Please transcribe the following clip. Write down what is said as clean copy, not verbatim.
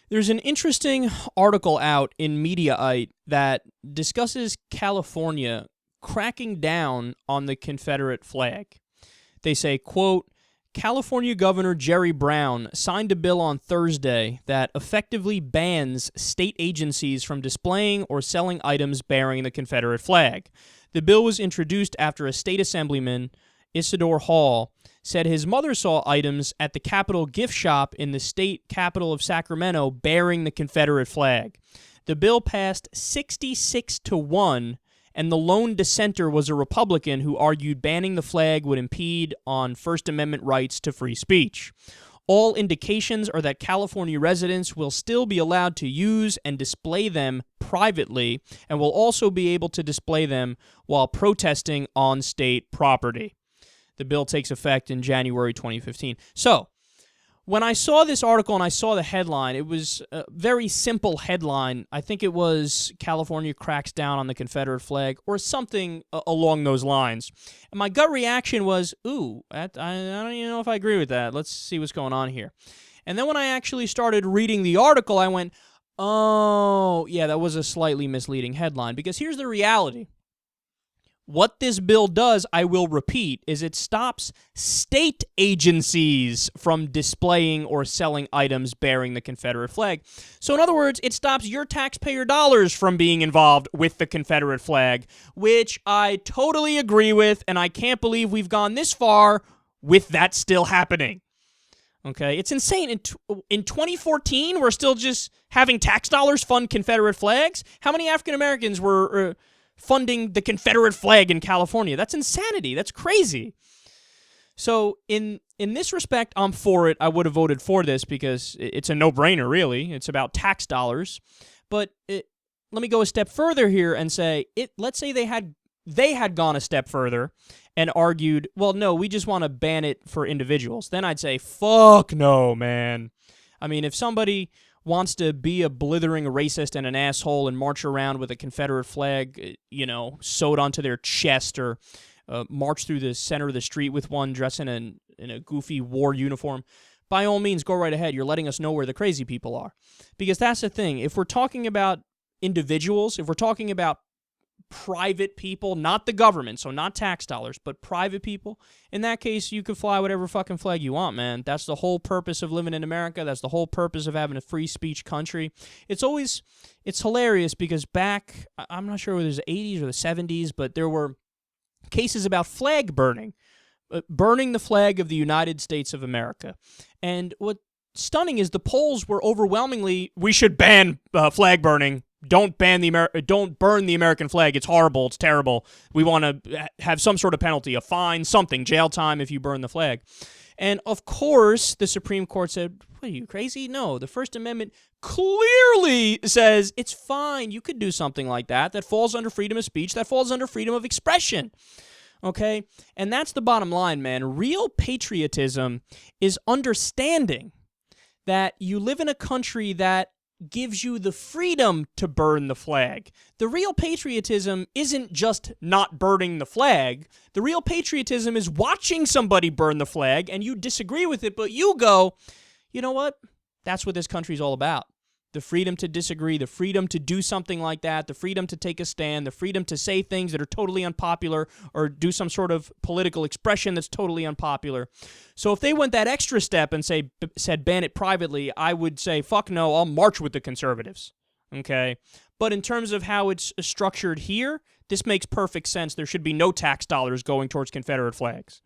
There's an interesting article out in Mediaite that discusses California cracking down on the Confederate flag. They say, quote, California Governor Jerry Brown signed a bill on Thursday that effectively bans state agencies from displaying or selling items bearing the Confederate flag. The bill was introduced after a state assemblyman, Isidore Hall, said his mother saw items at the Capitol gift shop in the state capital of Sacramento bearing the Confederate flag. The bill passed 66-1, and the lone dissenter was a Republican who argued banning the flag would impede on First Amendment rights to free speech. All indications are that California residents will still be allowed to use and display them privately and will also be able to display them while protesting on state property. The bill takes effect in January 2015. So, when I saw this article and I saw the headline, it was a very simple headline. I think it was California cracks down on the Confederate flag or something along those lines. And my gut reaction was, ooh, I don't even know if I agree with that. Let's see what's going on here. And then when I actually started reading the article, I went, oh, yeah, that was a slightly misleading headline. Because here's the reality. What this bill does, I will repeat, is it stops state agencies from displaying or selling items bearing the Confederate flag. So in other words, it stops your taxpayer dollars from being involved with the Confederate flag, which I totally agree with, and I can't believe we've gone this far with that still happening. Okay, it's insane. In 2014, we're still just having tax dollars fund Confederate flags? How many African Americans were funding the Confederate flag in California? That's insanity. That's crazy. So in this respect, I'm for it. I would have voted for this because it's a no-brainer, really. It's about tax dollars. But let me go a step further here and say, let's say they had gone a step further and argued, well, no, we just want to ban it for individuals. Then I'd say, fuck no, man. I mean, if somebody wants to be a blithering racist and an asshole and march around with a Confederate flag, sewed onto their chest, or march through the center of the street with one dressed in a goofy war uniform, by all means, go right ahead. You're letting us know where the crazy people are. Because that's the thing. If we're talking about individuals, if we're talking about private people, not the government, so not tax dollars, but private people, in that case, you can fly whatever fucking flag you want, man. That's the whole purpose of living in America. That's the whole purpose of having a free speech country. It's hilarious because back, I'm not sure whether it was the 80s or the 70s, but there were cases about flag burning, burning the flag of the United States of America. And what's stunning is the polls were overwhelmingly, we should ban flag burning. Don't burn the American flag. It's horrible. It's terrible. We want to have some sort of penalty, a fine, something, jail time if you burn the flag. And of course, the Supreme Court said, what are you, crazy? No, the First Amendment clearly says it's fine. You could do something like that. That falls under freedom of speech. That falls under freedom of expression. Okay? And that's the bottom line, man. Real patriotism is understanding that you live in a country that gives you the freedom to burn the flag. The real patriotism isn't just not burning the flag. The real patriotism is watching somebody burn the flag and you disagree with it, but you go, you know what? That's what this country's all about. The freedom to disagree, the freedom to do something like that, the freedom to take a stand, the freedom to say things that are totally unpopular or do some sort of political expression that's totally unpopular. So if they went that extra step and said ban it privately, I would say, fuck no, I'll march with the conservatives. Okay? But in terms of how it's structured here, this makes perfect sense. There should be no tax dollars going towards Confederate flags.